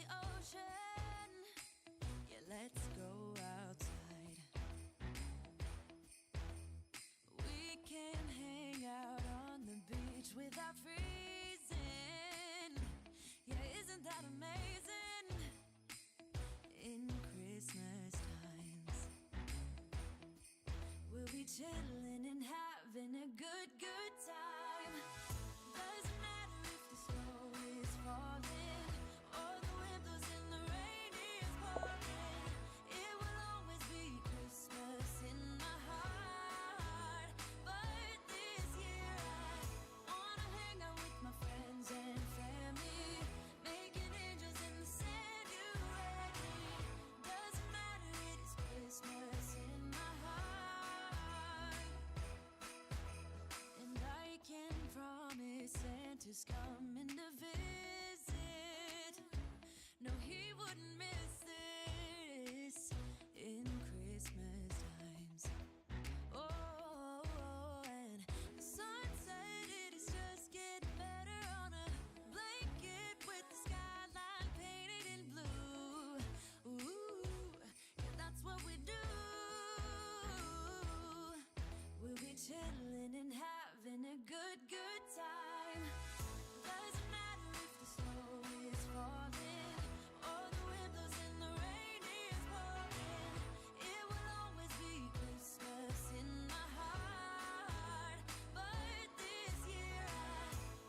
ocean. Yeah, let's go outside. We can hang out on the beach without freezing. Yeah, isn't that amazing? In Christmas times, we'll be chilling and having a good time. Doesn't matter if the snow is falling or the wind blows and the rain is pouring. It will always be Christmas in my heart. But this year I wanna hang out with my friends and family, making angels in the sand. You ready? Doesn't matter, it is Christmas in my heart. And I can promise Santa's coming to visit. No, he wouldn't miss this in Christmas times. Oh, and the sun said it is just getting better on a blanket with the skyline painted in blue. Ooh, yeah, that's what we do. We'll be chilling and having a good time. Doesn't matter if the snow is falling or the wind blows and the rain is pouring. It will always be Christmas in my heart. But this year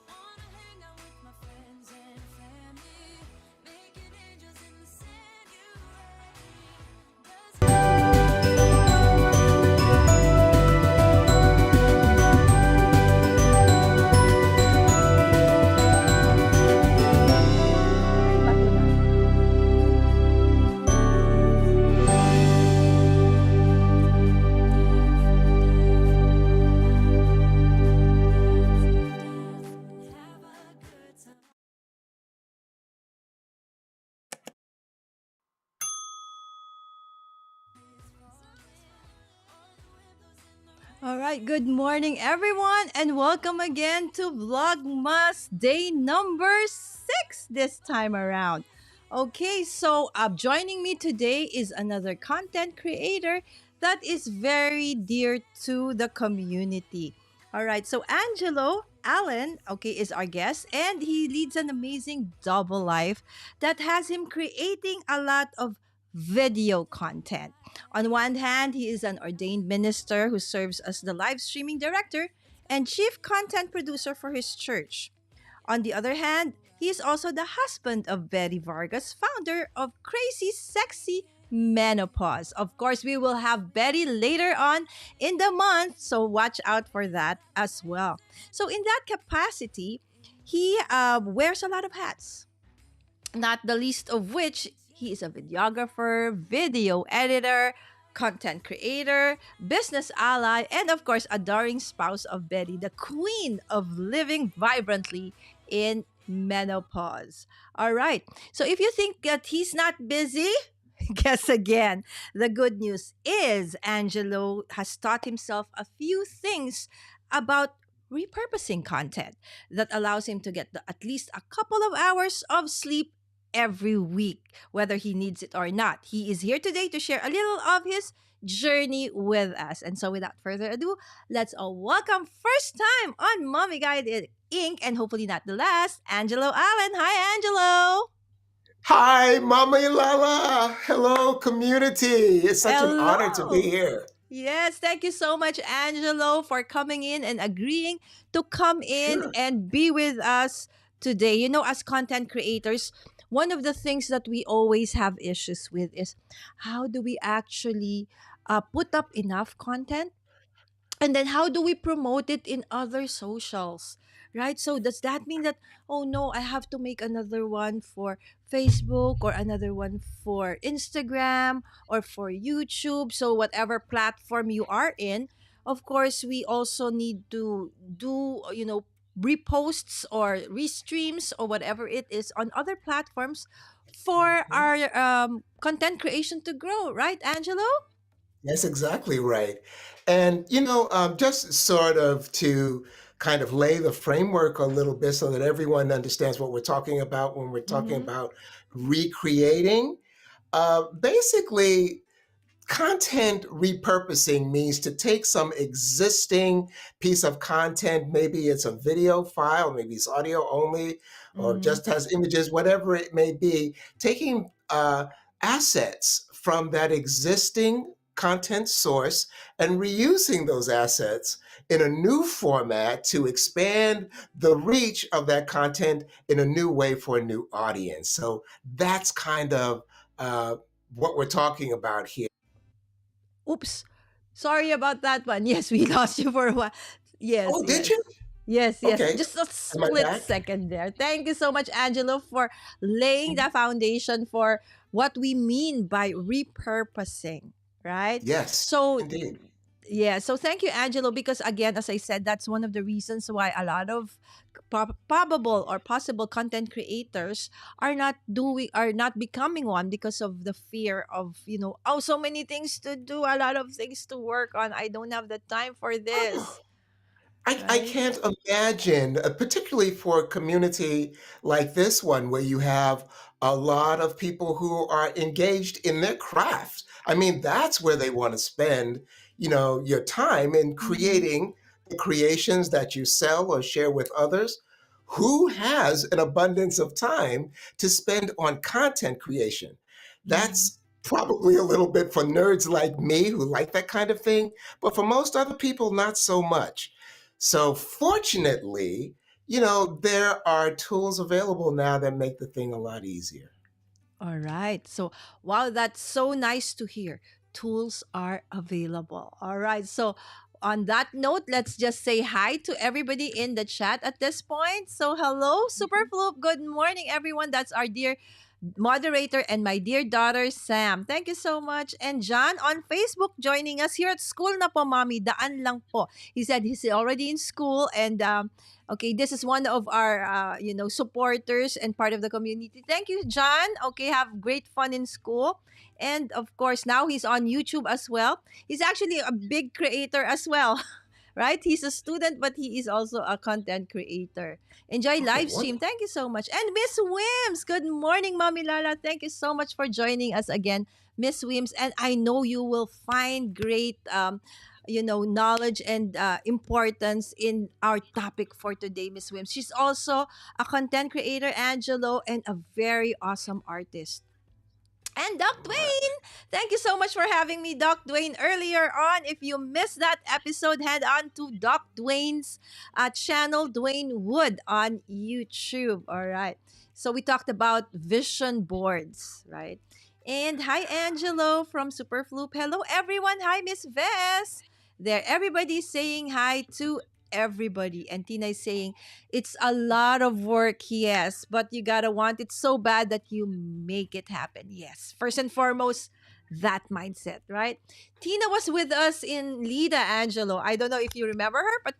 I wanna hang out with my friends and family, making angels in the sand. You ready? Doesn't have a good time. All right, good morning, everyone, and welcome again to Vlogmas day number 6 this time around. Okay, so joining me today is another content creator that is very dear to the community. All right, so Angelo Allen, okay, is our guest, and he leads an amazing double life that has him creating a lot of video content. On one hand, he is an ordained minister who serves as the live streaming director and chief content producer for his church. On the other hand, he is also the husband of Bette Vargas, founder of Crazy Sexy Menopause. Of course, we will have Betty later on in the month, so watch out for that as well. So, in that capacity, he wears a lot of hats, not the least of which he is a videographer, video editor, content creator, business ally, and of course, adoring spouse of Betty, the queen of living vibrantly in menopause. All right. So if you think that he's not busy, guess again. The good news is Angelo has taught himself a few things about repurposing content that allows him to get at least a couple of hours of sleep every week, whether he needs it or not. He is here today to share a little of his journey with us. And so, without further ado, let's all welcome first time on Mommy Guide Inc. and hopefully not the last, Angelo Allen. Hi, Angelo. Hi, Mama Lala. Hello, community. It's such an honor to be Hello. here. Yes, thank you so much, Angelo, for coming in and agreeing to come in Sure. and be with us today. You know, as content creators, one of the things that we always have issues with is how do we actually put up enough content, and then how do we promote it in other socials, right? So does that mean that, oh no, I have to make another one for Facebook or another one for Instagram or for YouTube? So whatever platform you are in, of course we also need to do, reposts or restreams or whatever it is on other platforms for Mhm. our content creation to grow, right, Angelo? That's exactly right. And, just sort of to kind of lay the framework a little bit so that everyone understands what we're talking about when we're talking Mm-hmm. about recreating. Basically, content repurposing means to take some existing piece of content, maybe it's a video file, maybe it's audio only, or Mm-hmm. just has images, whatever it may be, taking assets from that existing content source and reusing those assets in a new format to expand the reach of that content in a new way for a new audience. So that's kind of what we're talking about here. Oops. Sorry about that one. Yes, we lost you for a while. Yes, Oh, did yes. you? Yes, yes. Okay. Just a Am I split back? second there. Thank you so much, Angelo, for laying the foundation for what we mean by repurposing, right? Yes, So, indeed. yeah, so thank you, Angelo, because again, as I said, that's one of the reasons why a lot of probable or possible content creators are not becoming one because of the fear of, oh, so many things to do, a lot of things to work on. I don't have the time for Oh, this, I right? can't imagine, particularly for a community like this one, where you have a lot of people who are engaged in their craft. I mean, that's where they want to spend, your time in Mm-hmm. creating the creations that you sell or share with others. Who has an abundance of time to spend on content creation? Mm-hmm. That's probably a little bit for nerds like me who like that kind of thing, but for most other people, not so much. So fortunately, there are tools available now that make the thing a lot easier. All right. So, wow, that's so nice to hear. Tools are available. All right. So, on that note, let's just say hi to everybody in the chat at this point. So, hello, Superfloop. Good morning, everyone. That's our dear moderator and my dear daughter, Sam. Thank you so much. And John on Facebook joining us here at school na po, Mommy. Daan lang po. He said he's already in school and okay, this is one of our supporters and part of the community. Thank you, John. Okay, have great fun in school. And of course, now he's on YouTube as well. He's actually a big creator as well. Right? He's a student, but he is also a content creator. Enjoy Oh, live stream. wonderful. Thank you so much. And Miss Wims, good morning, Mommy Lala. Thank you so much for joining us again, Miss Wims. And I know you will find great, knowledge and importance in our topic for today, Miss Wims. She's also a content creator, Angelo, and a very awesome artist. And Doc Dwayne. Thank you so much for having me, Doc Dwayne, earlier on. If you missed that episode, head on to Doc Dwayne's channel, Dwayne Wood, on YouTube. All right. So we talked about vision boards, right? And hi, Angelo from Superfloop. Hello, everyone. Hi, Miss Vess. There, everybody's saying hi to everybody. And Tina is saying, it's a lot of work, yes, but you gotta want it so bad that you make it happen. Yes. First and foremost, that mindset, right? Tina was with us in Lida, Angelo. I don't know if you remember her, but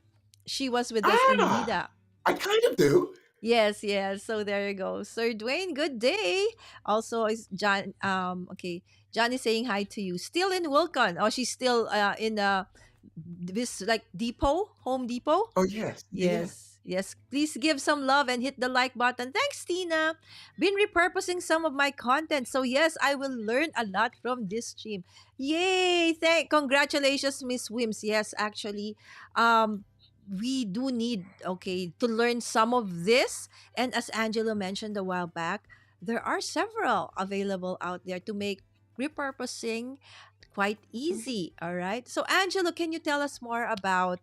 she was with us in Ah, Lida. I kind of do. Yes, yes. So there you go. Sir Dwayne, good day. Also is John okay. John is saying hi to you. Still in Wilcon. Oh, she's still in this like depot, Home Depot. Oh, yes. Yeah. Yes. Yes. Please give some love and hit the like button. Thanks, Tina. Been repurposing some of my content. So yes, I will learn a lot from this stream. Yay! Congratulations, Miss Wims. Yes, actually. We do need, okay, to learn some of this. And as Angelo mentioned a while back, there are several available out there to make repurposing quite easy. All right. So Angelo, can you tell us more about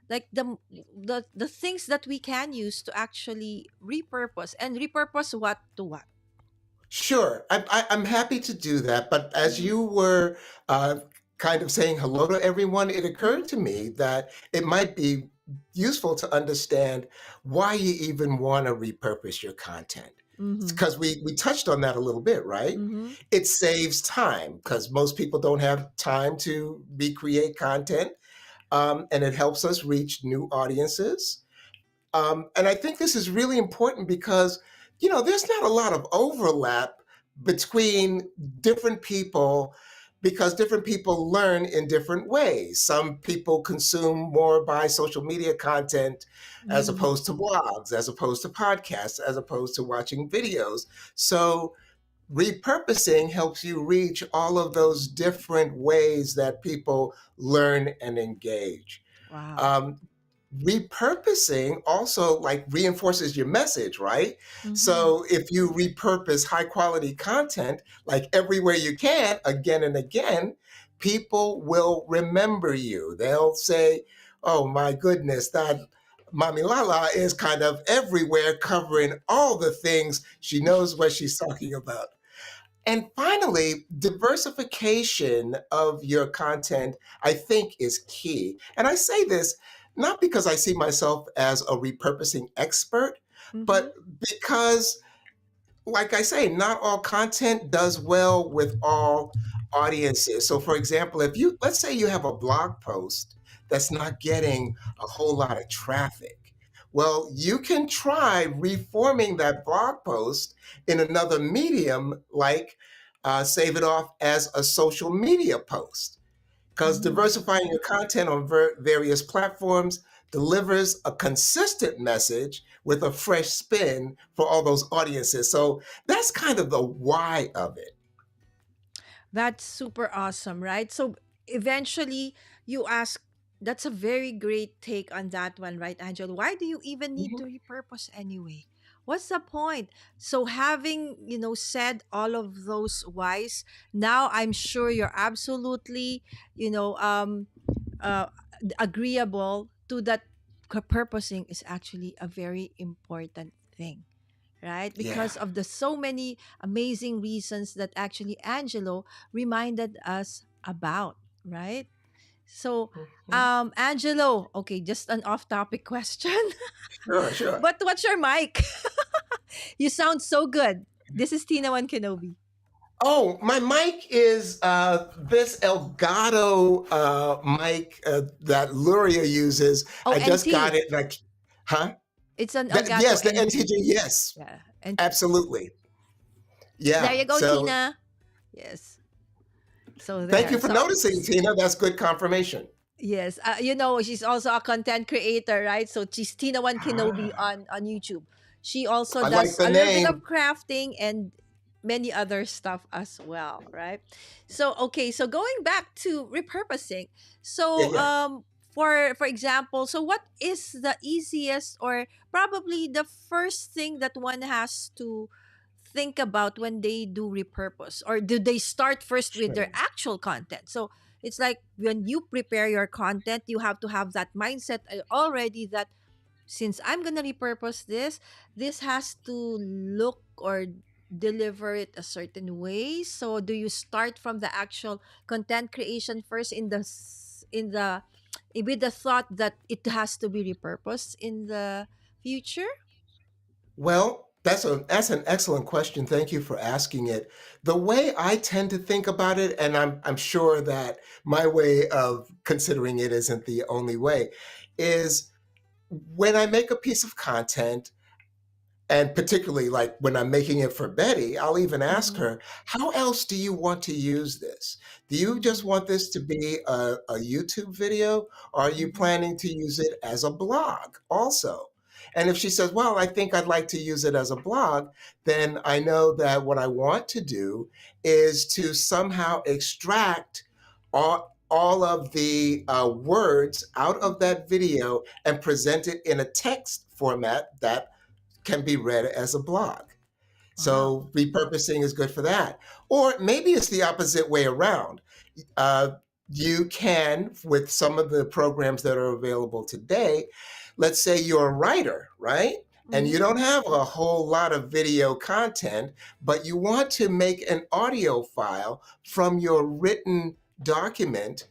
like the things that we can use to actually repurpose and repurpose what to what? Sure. I'm happy to do that. But as Mm-hmm. you were kind of saying hello to everyone, it Mm-hmm. occurred to me that it might be useful to understand why you even want to repurpose your content. Mm-hmm. Because we touched on that a little bit, right? Mm-hmm. It saves time because most people don't have time to recreate content, and it helps us reach new audiences. And I think this is really important because, there's not a lot of overlap between different people because different people learn in different ways. Some people consume more by social media content as Mm-hmm. opposed to blogs, as opposed to podcasts, as opposed to watching videos. So repurposing helps you reach all of those different ways that people learn and engage. Wow. Um, repurposing also like reinforces your message, right? Mm-hmm. So if you repurpose high quality content like everywhere you can again and again, people will remember you. They'll say, oh my goodness, that Mommy Lala is kind of everywhere covering all the things. She knows what she's talking about. And finally, diversification of your content, I think, is key. And I say this not because I see myself as a repurposing expert, Mm-hmm. but because, like I say, not all content does well with all audiences. So, for example, if you, let's say you have a blog post that's not getting a whole lot of traffic, well, you can try reforming that blog post in another medium, like save it off as a social media post. Because Mm-hmm. diversifying your content on various platforms delivers a consistent message with a fresh spin for all those audiences. So that's kind of the why of it. That's super awesome, right? So eventually you ask, that's a very great take on that one, right, Angel? Why do you even need Mhm. to repurpose anyway? What's the point? So having, said all of those whys, now I'm sure you're absolutely, you know, uh agreeable to that purposing is actually a very important thing, right? Yeah. Because of the so many amazing reasons that actually Angelo reminded us about, right? So, Mhm. Angelo, okay, just an off-topic question, Sure, sure. but what's your mic? You sound so good. This is Tina One Kenobi. Oh, my mic is this Elgato mic that Luria uses. Oh, I just got NT. it. Like, huh? It's an That, Elgato yes, the NT. NTG. Yes, Yeah, and absolutely. there Yeah. you go, So Tina. Yes. So thank there. you for So noticing, Tina. That's good confirmation. yes, she's also a content creator, right? So she's Tina One Kenobi Ah, on YouTube. She also I like does the a little bit of name. crafting and many other stuff as well, right? So okay, so going back to repurposing. Yeah, So yeah. for example, so what is the easiest or probably the first thing that one has to think about when they do repurpose, or do they start first with their Sure. actual content? So it's like when you prepare your content, you have to have that mindset already that since I'm gonna repurpose this has to look or deliver it a certain way. So do you start from the actual content creation first in the with the thought that it has to be repurposed in the future? Well, that's an excellent question. Thank you for asking it. The way I tend to think about it, and I'm sure that my way of considering it isn't the only way, is when I make a piece of content, and particularly like when I'm making it for Betty, I'll even ask Mm-hmm. her, how else do you want to use this? Do you Mm-hmm. just want this to be a YouTube video? Or are you Mm-hmm. planning to use it as a blog also? And if she says, well, I think I'd like to use it as a blog, then I know that what I want to do is to somehow extract all of the words out of Mm-hmm. that video and present it in a text format that can be read as a blog. Wow. So repurposing is good for that. Or maybe it's the opposite way around. Uh, you can, with some of the programs that are available today, let's say you're a writer, right? And Mm-hmm. you don't have a whole lot of video content, but you want to make an audio file from your written document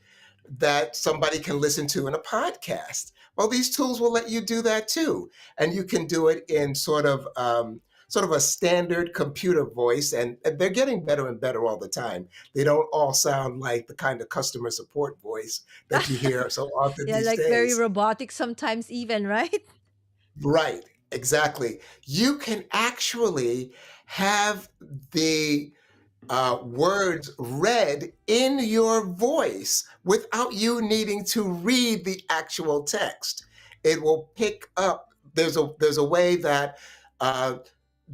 that somebody can listen to in a podcast. Well, these tools will let you do that too, and you can do it in sort of a standard computer voice, and they're getting better and better all the time. They don't all sound like the kind of customer support voice that you hear so often Yeah, these like very days. robotic sometimes even, right? Right, exactly. You can actually have the words read in your voice without you needing to read the actual text. It will pick up. There's a way that uh,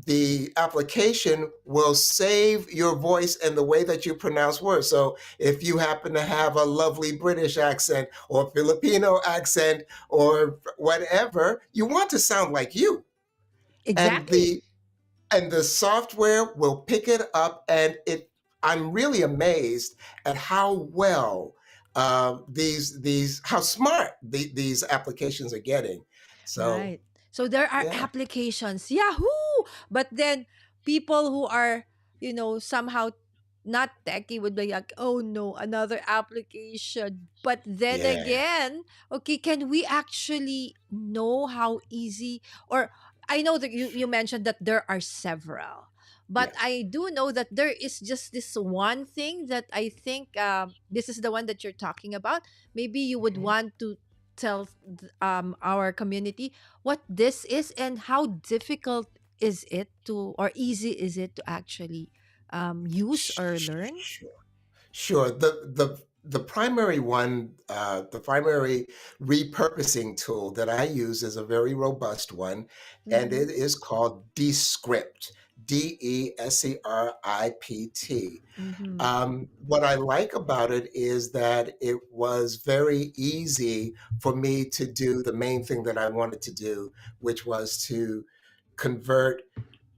the application will save your voice and the way that you pronounce words. So if you happen to have a lovely British accent or Filipino accent or whatever, you want to sound like you. And Exactly. the software will pick it up, and I'm really amazed at how well these how smart these applications are getting. So Right. So there are yeah, applications. Yahoo! But then people who are, somehow not techie would be like, oh no, another application. But then yeah, again, okay, can we actually know how easy, or I know that you mentioned that there are several. But yeah. I do know that there is just this one thing that I think, this is the one that you're talking about. Maybe you would Mhm. want to tell our community what this is, and how difficult is it to, or easy is it to actually use or learn. Sure. Sure. The primary one, the primary repurposing tool that I use is a very robust one, and Mm-hmm. it is called Descript. Descript. Mm-hmm. What I like about it is that it was very easy for me to do the main thing that I wanted to do, which was to convert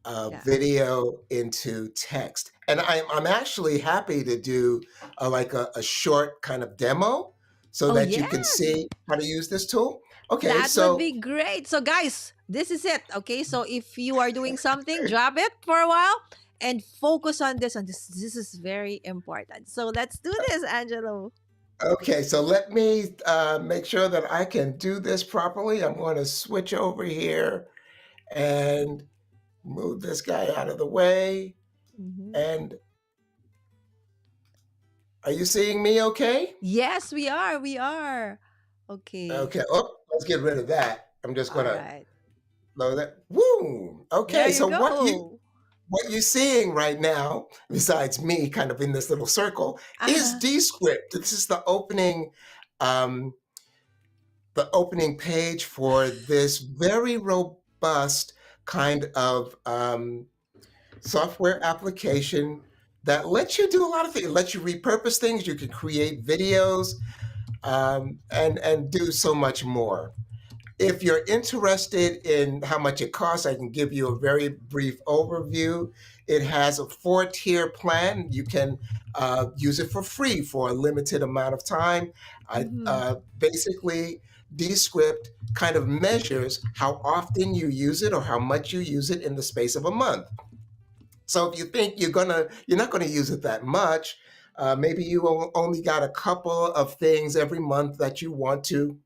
Yeah. video into text. And I'm actually happy to do like a short kind of demo so Oh that you can yes, see how to use this tool. Okay, that would so be great. So guys, this is it. Okay, so if you are doing something, drop it for a while and focus on this. This is very important. So let's do this, Angelo. let me make sure that I can do this properly. I'm going to switch over here and move this guy out of the way. Mm-hmm. And are you seeing me okay? Yes, we are. We are. Okay. Okay. Oh, let's get rid of that. I'm just All going to right. load that. Woo! There Okay, you so go. what you're seeing right now, besides me kind of in this little circle, is Uh-huh. Descript. This is um, the opening page for this very robust kind of software application that lets you do a lot of things. It lets you repurpose things. You can create videos and do so much more. If you're interested in how much it costs, I can give you a very brief overview. It has a 4-tier plan. You can use it for free for a limited amount of time. Mm-hmm. Basically, Descript kind of measures how often you use it or how much you use it in the space of a month. So if you think you're not gonna use it that much, maybe you only got a couple of things every month that you want to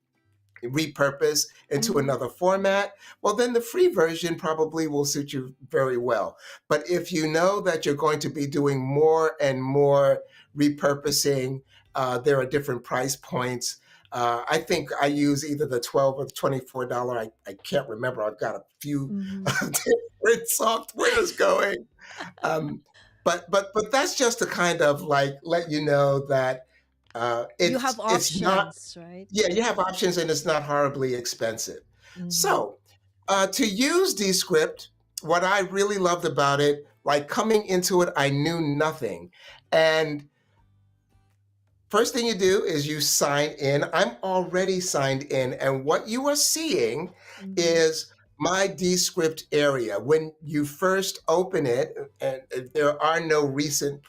repurpose into Mm-hmm. another format, well, then the free version probably will suit you very well. But if you know that you're going to be doing more and more repurposing, there are different price points. I think I use either the 12 or the $24. I can't remember. I've got a few Mm-hmm. different softwares going. Um, but that's just to kind of like let you know that You have it's not options, right? yeah, you have options and it's not horribly expensive. Mm-hmm. So, to use Descript, what I really loved about it, like coming into it, I knew nothing. And first thing you do is you sign in. I'm already signed in. And what you are seeing Mm-hmm. is my Descript area. When you first open it, and there are no recent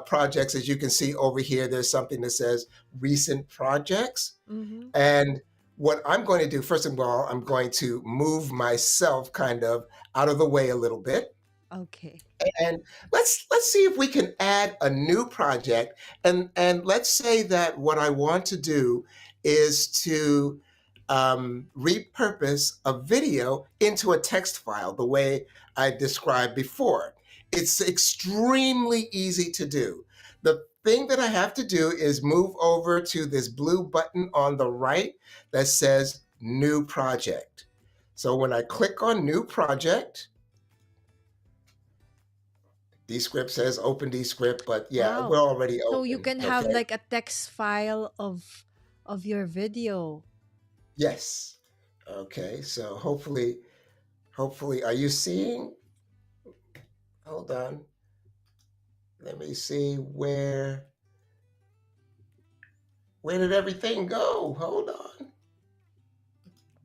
projects, as you can see over here, there's something that says recent projects. Mm-hmm. And what I'm going to do, first of all, I'm going to move myself kind of out of the way a little bit. Okay. And let's see if we can add a new project. And let's say that what I want to do is to repurpose a video into a text file the way I described before. It's extremely easy to do. The thing that I have to do is move over to this blue button on the right that says New Project. So when I click on New Project, Descript says open Descript, but yeah, Wow. we're already So you open. can have Okay. like a text file of your video. Yes. Okay. So hopefully, are you seeing? Hold on. Let me see where did everything go? Hold on.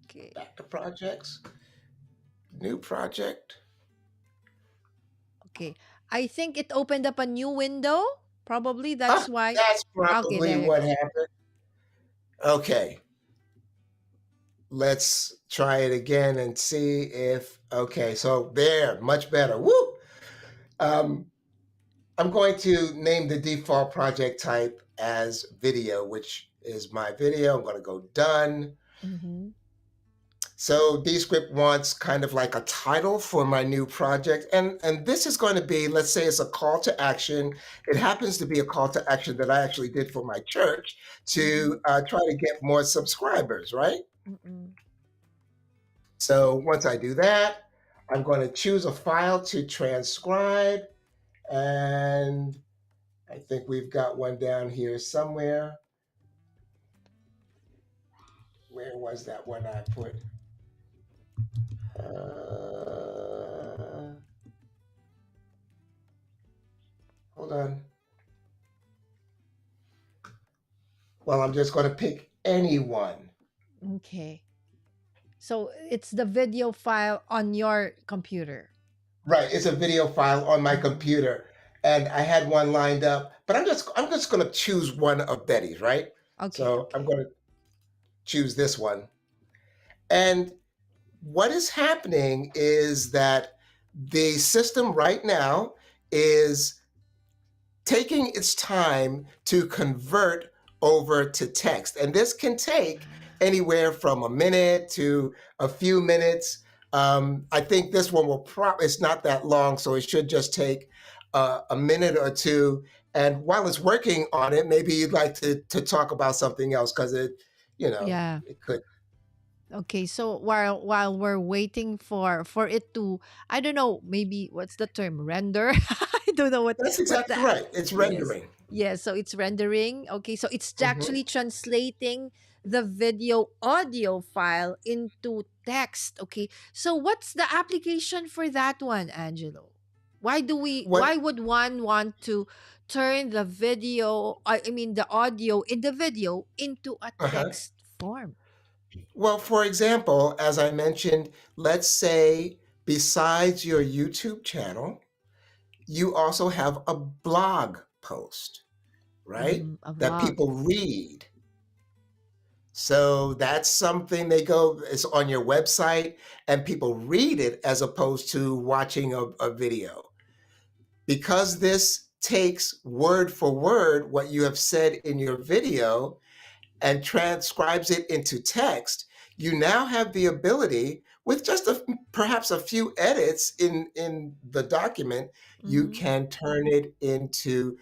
Okay. Back to projects. New project. Okay. I think it opened up a new window. Probably that's Ah, why. that's Okay, probably there you what go. happened. Okay. Let's try it again and see if okay. So there, much better. Woo! Um, I'm going to name the default project type as video, which is my video. I'm going to go done. Mm-hmm. So Descript wants kind of like a title for my new project. And this is going to be, let's say it's a call to action. It happens to be a call to action that I actually did for my church Mm-hmm. to try to get more subscribers, right? Mm-mm. So once I do that, I'm going to choose a file to transcribe. And I think we've got one down here somewhere. Where was that one I put? Hold on. Well, I'm just going to pick any one. Okay. So it's the video file on your computer. Right, it's a video file on my Mm-hmm. computer, and I had one lined up, but I'm just going to choose one of Betty's, right? Okay, So I'm okay. going to choose this one. And what is happening is that the system right now is taking its time to convert over to text. And this can take anywhere from a minute to a few minutes. I think this one will probably, it's not that long, so it should just take a minute or two. And while it's working on it, maybe you'd like to talk about something else because Yeah. it could. Okay, so while we're waiting for it to, I don't know, maybe what's the term, render? I don't know That's what exactly that. right. It's Yes. rendering. Yes, so it's rendering. Okay, so it's Mhm. actually translating the video audio file into text. Okay. So what's the application for that one, Angelo? Why What? would one want to turn the video, I mean the audio in the video into a Uh-huh. text form? Well, for example, as I mentioned, let's say besides your YouTube channel, you also have a blog post, right? A That vlog. people read. So that's something it's on your website and people read it as opposed to watching a video. Because this takes word for word what you have said in your video, and transcribes it into text, you now have the ability, with just perhaps a few edits in the document, you Mm-hmm. can turn it into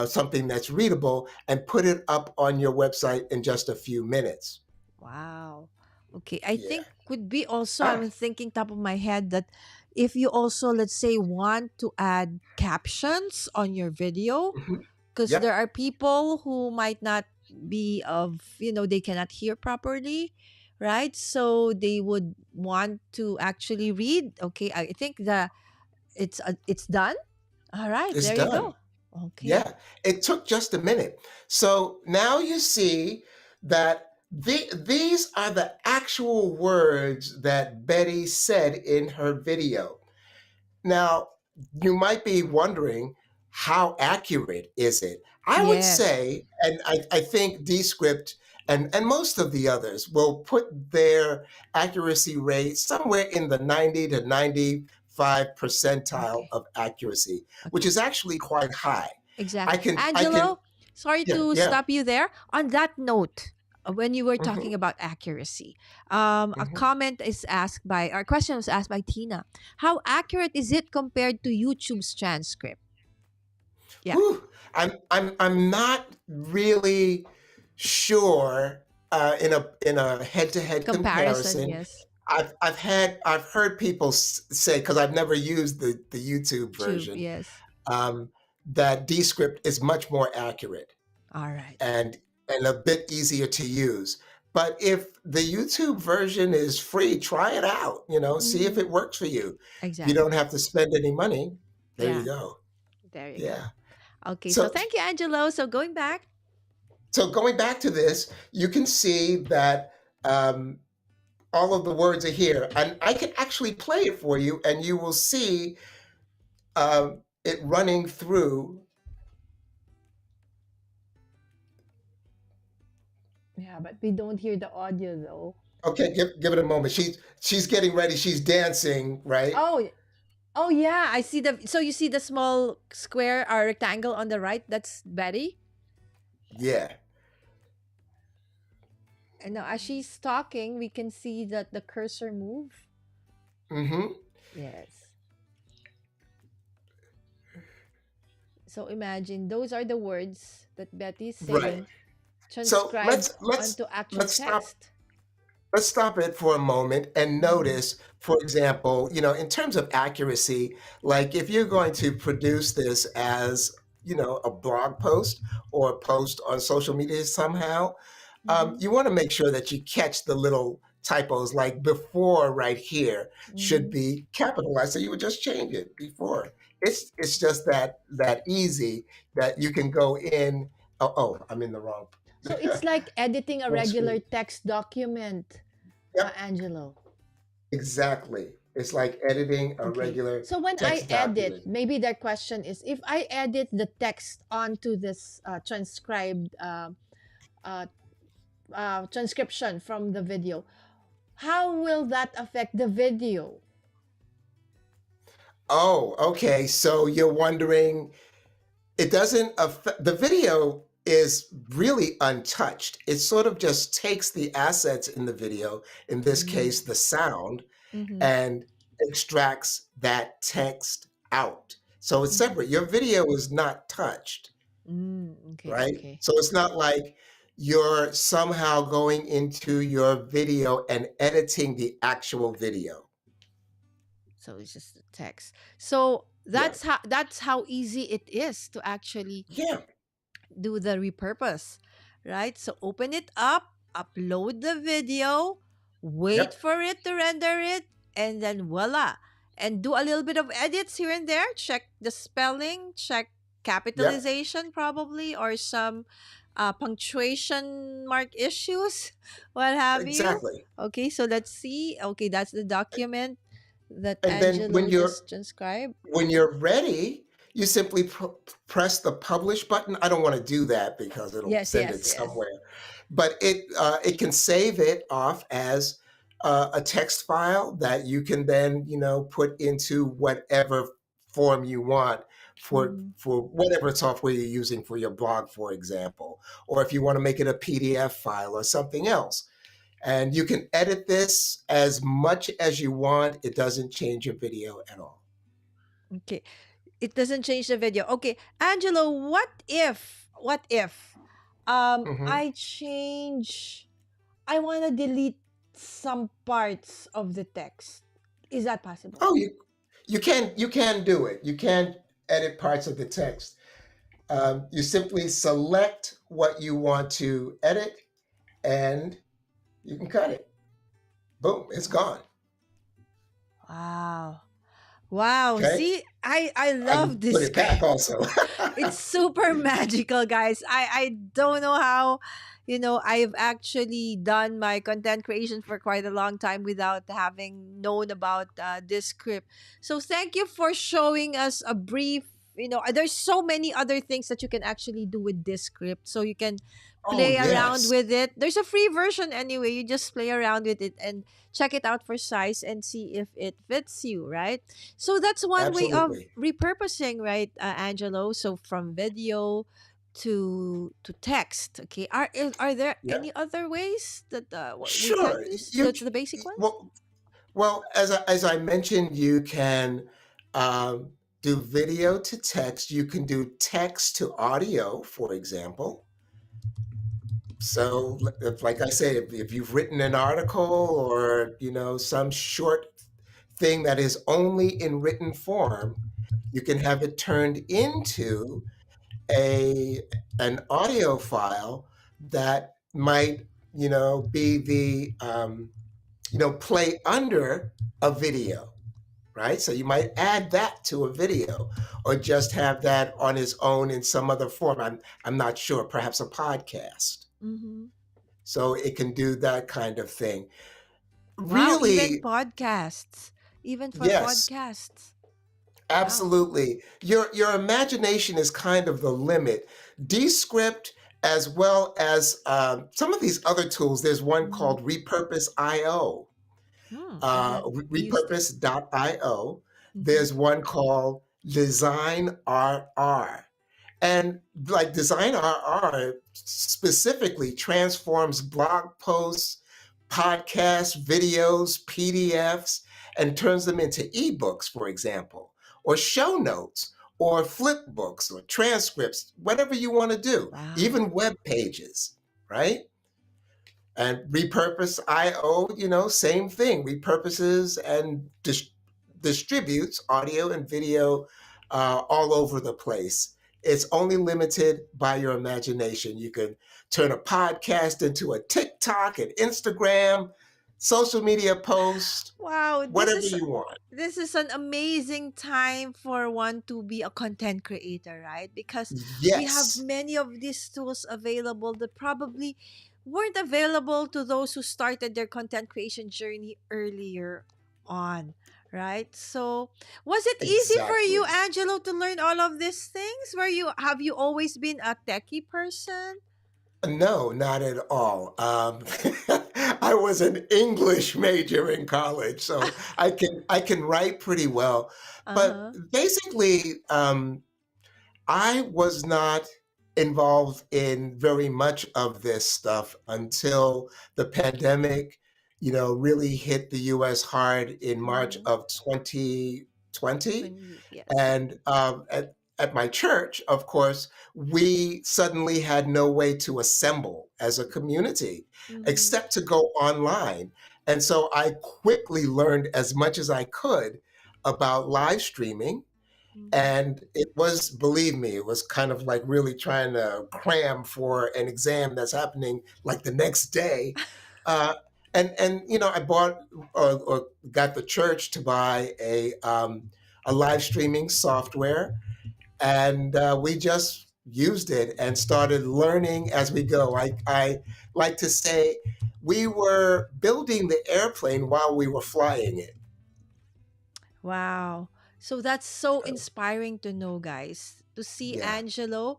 something that's readable and put it up on your website in just a few minutes. Wow. Okay. I Yeah. think could be also, Ah. I'm thinking top of my head that if you also, let's say, want to add captions on your video, Mhm. because there Yep. are people who might not be of, they cannot hear properly, right? So they would want to actually read. Okay. I think it's done. All right. It's There you done. go. Okay. Yeah, it took just a minute. So now you see that these are the actual words that Betty said in her video. Now, you might be wondering, how accurate is it? I would Yes. say, and I think Descript and most of the others will put their accuracy rate somewhere in the 90 to 95 percentile Okay. of accuracy, which Okay. is actually quite high. Exactly. I can, Angelo, sorry yeah, to yeah. stop you there. On that note, when you were Hmm. talking about accuracy, a Hmm. comment is asked by, or a question was asked by Tina. How accurate is it compared to YouTube's transcript? Yeah. Whew, I'm not really sure in a head to head Comparison, comparison. yes. I've heard people say, because I've never used the YouTube Tube, version, yes. um, that Descript is much more accurate All right. and a bit easier to use. But if the YouTube version is free, try it out. See if Mm-hmm. it works for you. If you don't Exactly. have to spend any money, there you Yeah. go. There you go. Yeah. Okay, so So thank you, Angelo. So going back. going back to this, you can see that all of the words are here, and I can actually play it for you, and you will see it running through. Yeah, but we don't hear the audio though. Okay, give it a moment. She's getting ready. She's dancing, right? Oh, oh yeah, I see the. So you see the small square or rectangle on the right? That's Betty. Yeah. And now as she's talking, we can see that the cursor move. Mm-hmm. Yes. So imagine those are the words that Betty's Right. saying So transcribed onto actual let's stop text. it for a moment and Mm-hmm. notice, for example, in terms of accuracy, like if you're going to produce this as, a blog post or a post on social media somehow, Mm-hmm. you want to make sure that you catch the little typos, like before right here should Mm-hmm. be capitalized. So you would just change it before. It's just that easy that you can go in. Oh, I'm in the wrong So it's like editing a wrong regular screen. text document, Yep. Angelo. Exactly. It's like editing a Okay. regular So when I text edit, document. maybe their question is if I edit the text onto this transcribed uh, transcription from the video, how will that affect the video? Oh, okay. So you're wondering, it doesn't affect the video is really untouched. It sort of just takes the assets in the video, in this case, the sound, Mm-hmm. and extracts that text out. So it's Mm-hmm. separate. Your video is not touched, Okay, right? okay. So it's not like you're somehow going into your video and editing the actual video. So it's just the text. So Yeah. that's how easy it is to actually Yeah. do the repurpose, right? So open it up, upload the video, wait Yep. for it to render it, and then voila. And do a little bit of edits here and there. Check the spelling, check Yep. capitalization probably, or some punctuation mark issues, what have you. Exactly. Okay, so let's see. Okay, that's the document that And then Angelo just transcribed. when you're ready, you simply press the publish button. I don't want to do that because it'll Yes, send yes, it yes. somewhere, but it can save it off as a text file that you can then put into whatever form you want Mm-hmm. for whatever software you're using for your blog, for example, or if you want to make it a PDF file or something else. And you can edit this as much as you want. It doesn't change your video at all. Okay. It doesn't change the video. Okay, Angelo, what if Hmm. I change I want to delete some parts of the text. Is that possible? Oh, you can do it. You can edit parts of the text. You simply select what you want to edit, and you can cut it. Boom, it's gone. Wow. Wow. Okay, See, I I can love put this. it back also. It's super magical, guys. I don't know how, I've actually done my content creation for quite a long time without having known about this script. So thank you for showing us a brief. There's so many other things that you can actually do with this script. So you can Oh play around yes, with it. There's a free version anyway. You just play around with it and check it out for size and see if it fits you, right? So that's one way of absolutely. repurposing, right, Angelo? So from video to text. Okay, are there Yeah, any other ways that we can sure. use You the basic ones? well, as I mentioned, you can um, do video to text. You can do text to audio, for example. So, like I say, if you've written an article or some short thing that is only in written form, you can have it turned into a an audio file that might be the play under a video, right? So you might add that to a video or just have that on its own in some other form. I'm not sure, perhaps a podcast. Mm-hmm. So it can do that kind of thing. Wow, even Really, podcasts. Even for yes, podcasts. Wow. absolutely. Your imagination is kind of the limit. Descript, as well as some of these other tools. There's one Mm-hmm. called Repurpose.io. Haven't used it. Repurpose.io. Mm-hmm. There's one called Design RR. And like Design RR specifically transforms blog posts, podcasts, videos, PDFs, and turns them into ebooks, for example, or show notes, or flip books, or transcripts, whatever you want to do, Wow. even web pages, right? And Repurpose IO, same thing, repurposes and distributes audio and video all over the place. It's only limited by your imagination. You can turn a podcast into a TikTok, an Instagram, social media post, Wow, whatever you want. this is an amazing time for one to be a content creator, right? Because we have Yes, many of these tools available that probably weren't available to those who started their content creation journey earlier on, right? So, was it easy for you, exactly. Angelo, to learn all of these things? Have you always been a techie person? No, not at all. I was an English major in college, so I can write pretty well. But Uh-huh. basically, I was not involved in very much of this stuff until the pandemic, really hit the U.S. hard in March Mm-hmm. of 2020. 20, yes. And at my church, of course, we suddenly had no way to assemble as a community Mm-hmm. except to go online. And so I quickly learned as much as I could about live streaming. Mm-hmm. And it was, believe me, it was kind of like really trying to cram for an exam that's happening like the next day. Uh, and I bought or got the church to buy a live streaming software, and we just used it and started learning as we go. I like to say we were building the airplane while we were flying it. Wow. So that's so So, inspiring to know, guys. To see yeah. Angelo,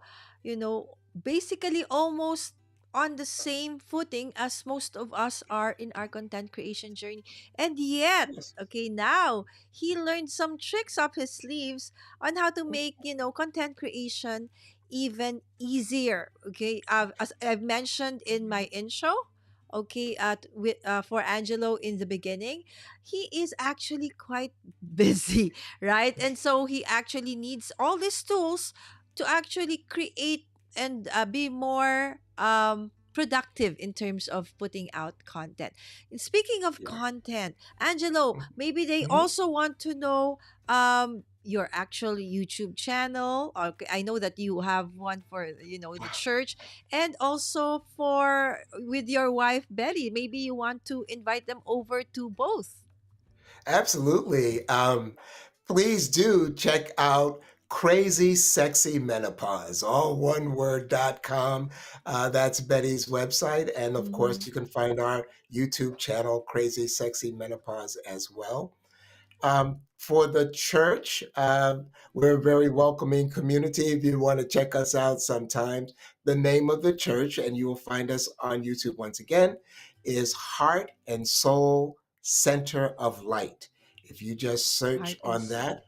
basically almost on the same footing as most of us are in our content creation journey. And yet, Yes. okay, now he learned some tricks up his sleeves on how to make, content creation even easier. Okay. As I've mentioned in my intro, okay, for Angelo in the beginning, he is actually quite busy, right? And so he actually needs all these tools to actually create and be more productive in terms of putting out content. And speaking of Yeah. content, Angelo, maybe they Mhm. also want to know your actual YouTube channel. Okay, I know that you have one for the church, and also for with your wife Betty. Maybe you want to invite them over to both. Absolutely. Please do check out Crazy Sexy Menopause, all one word.com. That's Betty's website. And of Mm-hmm. course, you can find our YouTube channel, Crazy Sexy Menopause, as well. For the church, we're a very welcoming community. If you want to check us out sometimes, the name of the church, and you will find us on YouTube once again, is Heart and Soul Center of Light. If you just search Heart and on soul. that,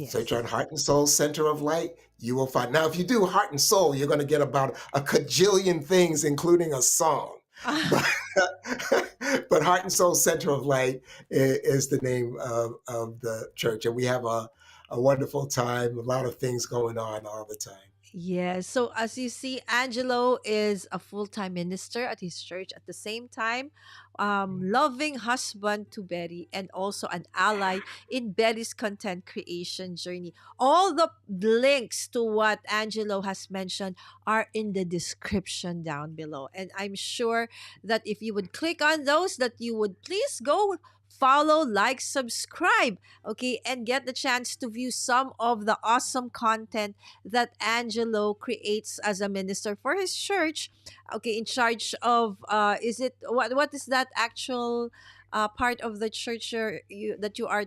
search on Yes. Heart and Soul Center of Light, you will find. Now, if you do Heart and Soul, you're going to get about a cajillion things, including a song. But, but Heart and Soul Center of Light is the name of the church. And we have a wonderful time, a lot of things going on all the time. Yes. So as you see, Angelo is a full-time minister at his church at the same time, loving husband to Betty and also an ally in Betty's content creation journey. All the links to what Angelo has mentioned are in the description down below. And I'm sure that if you would click on those, that you would please go follow, like, subscribe, okay, and get the chance to view some of the awesome content that Angelo creates as a minister for his church. Okay, in charge of is it what is that actual part of the church that you are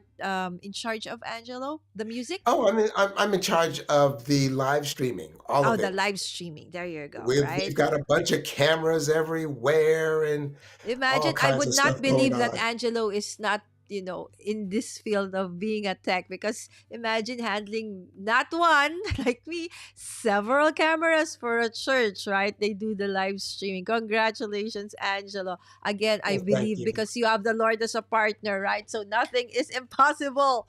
in charge of, Angelo? The music? Oh, I'm in charge of the live streaming, all Oh, of the it. live streaming. There you go, We've right? got a bunch of cameras everywhere and all Imagine, I kinds would of stuff not going believe that on. Angelo is not, in this field of being a tech, because imagine handling not one, like me, several cameras for a church, right? They do the live streaming. Congratulations, Angelo. Again, I Well, thank believe you. because you have the Lord as a partner, right? So nothing is impossible.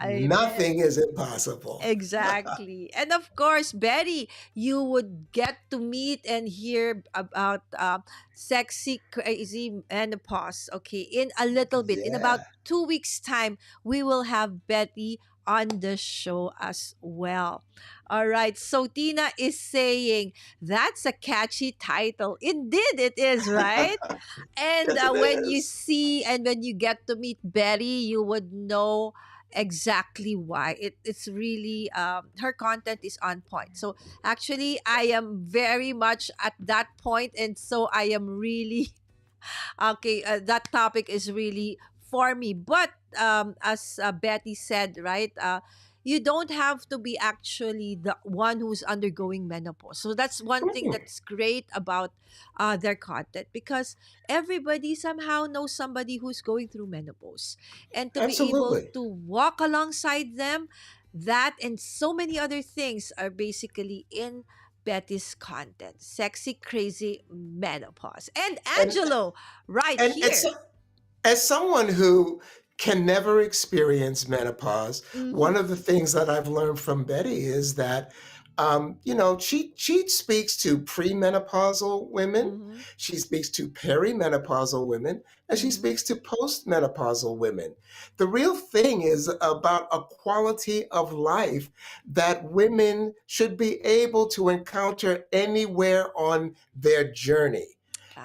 Amen. Nothing is impossible. Exactly. And of course, Betty, you would get to meet and hear about sexy, crazy menopause. Okay, in a little bit, in about Yeah. 2 weeks' time, we will have Betty on the show as well. All right. So Tina is saying that's a catchy title. Indeed, it is, right? And Yes, it when you is. see and when you get to meet Betty, you would know exactly why. It's really her content is on point. So actually, I am very much at that point, and so I am really okay. That topic is really for me. But as Betty said, right? You don't have to be actually the one who's undergoing menopause. So that's one thing Mm, that's great about their content, because everybody somehow knows somebody who's going through menopause, and to be able absolutely. to walk alongside them, that and so many other things are basically in Betty's content. Sexy, crazy menopause. And And Angelo, right and here. as someone who can never experience menopause, one Mm-hmm. of the things that I've learned from Betty is that, she speaks to premenopausal women, Mm-hmm. she speaks to perimenopausal women, and she Mm-hmm. speaks to postmenopausal women. The real thing is about a quality of life that women should be able to encounter anywhere on their journey.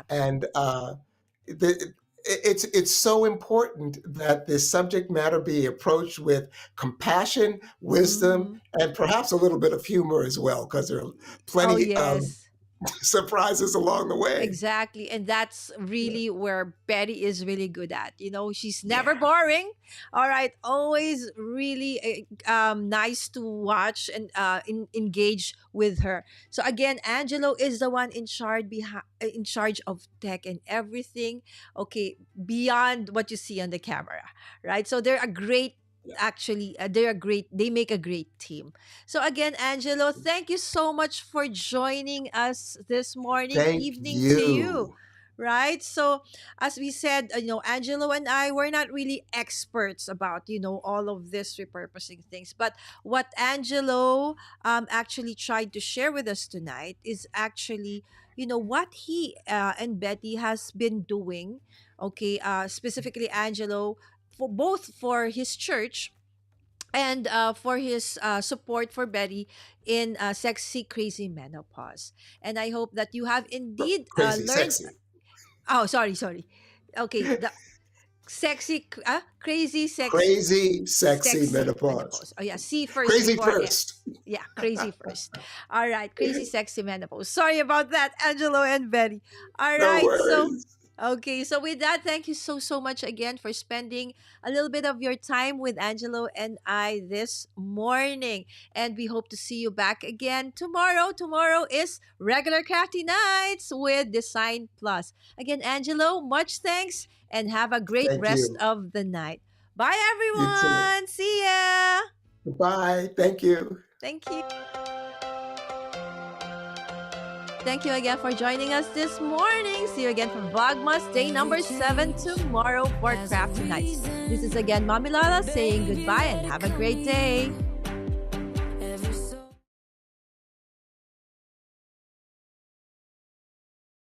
And Absolutely. the, it's so important that the subject matter be approached with compassion, wisdom, Mm-hmm. and perhaps a little bit of humor as well, because there are Oh, plenty of yes. surprises along the way. Exactly. And that's Yeah. really where Betty is really good at. She's never Yeah. boring. All right. Always really nice to watch and engage with her. So again, Angelo is the one in charge of tech and everything. Okay, beyond what you see on the camera, right? So they're a great Yeah. actually they make a great team. So again, Angelo, thank you so much for joining us this morning, Thank evening to you. you. Right? So, as we said, Angelo and I were not really experts about, all of this repurposing things. But what Angelo actually tried to share with us tonight is actually, what he and Betty has been doing. Okay, specifically Angelo, for both for his church and for his support for Betty in Sexy Crazy Menopause. And I hope that you have indeed Crazy learned. sexy. Oh, sorry, sorry. Okay, the crazy Crazy sexy sexy menopause. menopause. Oh yeah, C first Crazy before A. first. Yeah, crazy first. All right, crazy sexy menopause. Sorry about that, Angelo and Betty. All No right, so worries. okay, so with that, thank you so much again for spending a little bit of your time with Angelo and I this morning. And we hope to see you back again tomorrow. Tomorrow is regular crafty nights with Design Plus. Again, Angelo, much thanks and have a great Thank rest you. of the night. Bye You too. everyone. See ya. Goodbye. Thank you. Thank you. Thank you again for joining us this morning. See you again for Vlogmas day number 7 tomorrow for Crafty Nights. This is again Mommy Lala saying goodbye and have a great day.